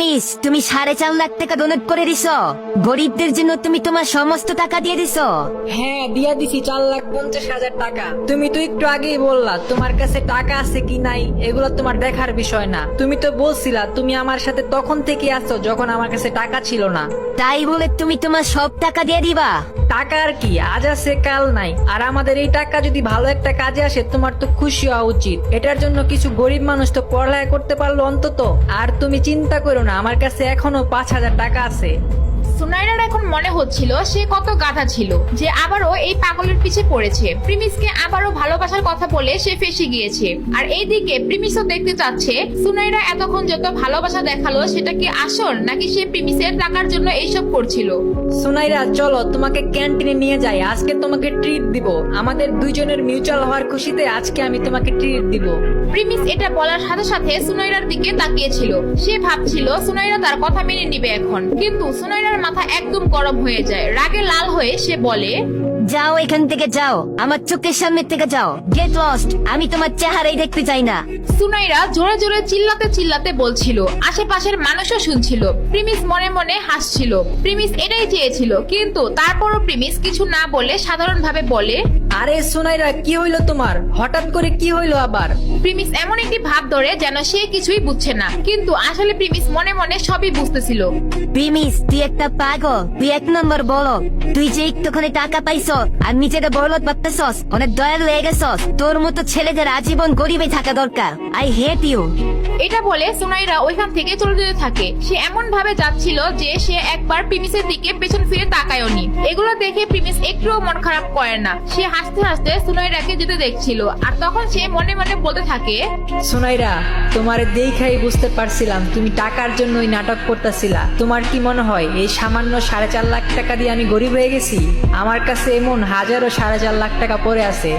Miss, তুমি 4.5 লাখ টাকা donate করে দিছো। গরিবদের জন্য তুমি তোমার সমস্ত টাকা দিয়ে দিছো। হ্যাঁ, দিয়া দিছি 4,50,000 টাকা। তুমি তো একটু আগেই বললা তোমার কাছে টাকা আছে কি নাই এগুলো তোমার দেখার বিষয় না। তুমি তো বলছিলা তুমি আমার সাথে তখন থেকে আছো যখন আমার কাছে টাকা ছিল না। তাই বলে তুমি তোমার সব টাকা দিয়ে দিবা? টাকা আর কি, আজ আছে কাল নাই। আর আমাদের এই টাকা যদি ভালো একটা কাজে আসে তোমার তো খুশি হওয়া উচিত। এটার জন্য কিছু গরিব মানুষ তো পড়ালেখা করতে পারলো অন্তত। আর তুমি চিন্তা করো না, আমার কাছে এখনো 5,000 টাকা আছে। সুনাইরার এখন মনে হচ্ছিল সে কত গাধা ছিল যে আবারও এই পাগলের পিছে পড়েছে। প্রিমিসকে আবারও ভালোবাসার কথা বলে সে ফেঁসে গিয়েছে। আর এইদিকে প্রিমিসও দেখতে চাচ্ছে সুনাইরা এতক্ষণ যত ভালোবাসা দেখালো সেটা কি আসল নাকি সে প্রিমিসের টাকার জন্য এইসব করছিল। সুনাইরা চলো তোমাকে ক্যান্টিনে নিয়ে যাই, আজকে তোমাকে ট্রিট দিব। আমাদের দুইজনের মিউচুয়াল হওয়ার খুশিতে আজকে আমি তোমাকে ট্রিট দিব। প্রিমিস এটা বলার সাথে সাথে সুনাইরার দিকে তাকিয়েছিল। সে ভাবছিল সুনাইরা তার কথা মেনে নিবে এখন, কিন্তু সুনাইরার মাথা একদম গরম হয়ে যায়। রাগে লাল হয়ে সে বলে, যাও এখান থেকে যাও, আমার চোখের সামনে থেকে যাও। গেট লস্ট, আমি তোমার চেহারাই দেখতে চাই না। সুনাইরা জোরে জোরে চিল্লাতে চিল্লাতে বলছিল। আশেপাশের মানুষও শুনছিল। প্রিমিস মনে মনে হাসছিল। প্রিমিস এটাই চেয়েছিল, কিন্তু তারপরও প্রিমিস কিছু না বলে সাধারণভাবে বলে, আরে সুনাইরা কি হইলো তোমার? হঠাৎ করে কি হইলো আবার? প্রিমিস এমন একটি ভাব ধরে যেন সে কিছুই বুঝছে না, কিন্তু আসলে প্রিমিস মনে মনে সবই বুঝতেছিল। প্রিমিস, তুই একটা পাগল, তুই 1 নম্বর বলদ। তুই যে একটুখানি টাকা পাইছ আর নিজেকে বড়লোক ভাবতেছস, অনেক দয়ালু হয়ে গেছস। তোর মতো ছেলেদের আজীবন গরিবে থাকা দরকার। I hate you. এটা বলে সুনাইরা ওইখান থেকে চলে যেতে থাকে। সে এমন ভাবে যাচ্ছিল যে সে একবার প্রিমিসের দিকে পেছন ফিরে তাকায়নি। এগুলো দেখে প্রিমিস একটুও মন খারাপ করে না। সে হাসতে হাসতে সুনাইরাকে যেতে দেখছিল। আর তখন সে মনে মনে বলতে থাকে, সুনাইরা, তোমার দেখাই বুঝতে পারছিলাম তুমি টাকার জন্যই নাটক করতেছিলা। তোমার কি মনে হয় এই সামান্য 4.5 লাখ টাকা দিয়ে আমি গরিব হয়ে গেছি? আমার কাছে এমন হাজারো 4.5 লাখ টাকা পড়ে আছে।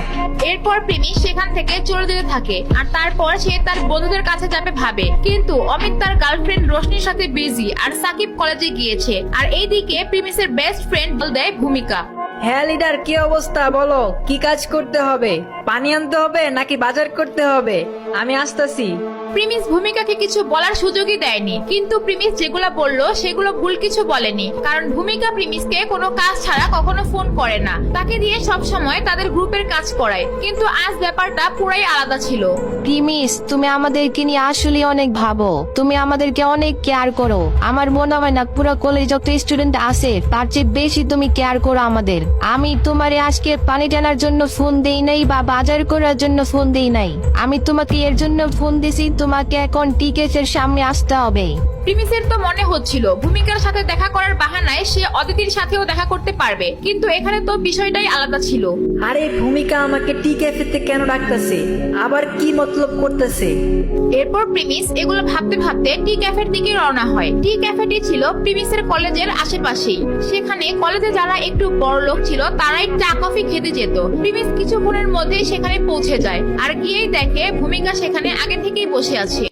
এরপর প্রিমিস সেখান থেকে চলে যেতে থাকে। আর তারপর সে তার বন্ধুদের কাছে যাবে ভাবে, কিন্তু অমিত তার গার্লফ্রেন্ড রোশনির সাথে বিজি আর সাকিব কলেজে গিয়েছে। আর এইদিকে প্রিমিসের বেস্ট ফ্রেন্ড বল দেয় ভূমিকা। হ্যাঁ লিডার, কি অবস্থা বলো? কি কাজ করতে হবে? পানি আনতে হবে নাকি বাজার করতে হবে? আমি আসতেছি। প্রিমিস ভূমিকাকে কিছু বলার সুযোগই দেয়নি, কিন্তু প্রিমিস যেগুলো বললো সেগুলো ভুল কিছু বলেনি। কারণ ভূমিকা প্রিমিসকে কোনো কাজ ছাড়া কখনো ফোন করে না, তাকে দিয়ে সব সময় তাদের গ্রুপের কাজ করায়। কিন্তু আজ ব্যাপারটা পুরাই আলাদা ছিল। প্রিমিস, তুমি আমাদেরকে নিয়ে আসলে অনেক ভাবো। তুমি আমাদেরকে অনেক কেয়ার করো। আমার মনে হয় না পুরো কলেজ যত স্টুডেন্ট আছে তার চেয়ে বেশি তুমি কেয়ার করো আমাদের। আমি তোমারে আজকে পানি টানার জন্য ফোন দেই নাই বা বাজার করার জন্য ফোন দেই নাই। আমি তোমাকে এর জন্য ফোন দিছি, তোমাকে এখন টিকেটের সামনে আসতে হবে। প্রিমিসের তো মনে হচ্ছিল ভূমিকার সাথে দেখা করার বাহানায় সে অদিতির সাথেও দেখা করতে পারবে, কিন্তু এখানে তো বিষয়টাই আলাদা ছিল। আরে ভূমিকা আমাকে টি ক্যাফেতে কেন ডাকতেছে? আবার কি মতলব করতেছে? এরপর প্রিমিস এগুলো ভাবতে ভাবতে টি ক্যাফের দিকে রওনা হয়। টি ক্যাফেটি ছিল প্রিমিসের কলেজের আশেপাশেই। সেখানে কলেজে যারা একটু বড় লোক ছিল তারাই চা কফি খেতে যেত। প্রিমিস কিছুক্ষণের মধ্যেই সেখানে পৌঁছে যায় আর গিয়েই দেখে ভূমিকা সেখানে আগে থেকেই বসে আছে।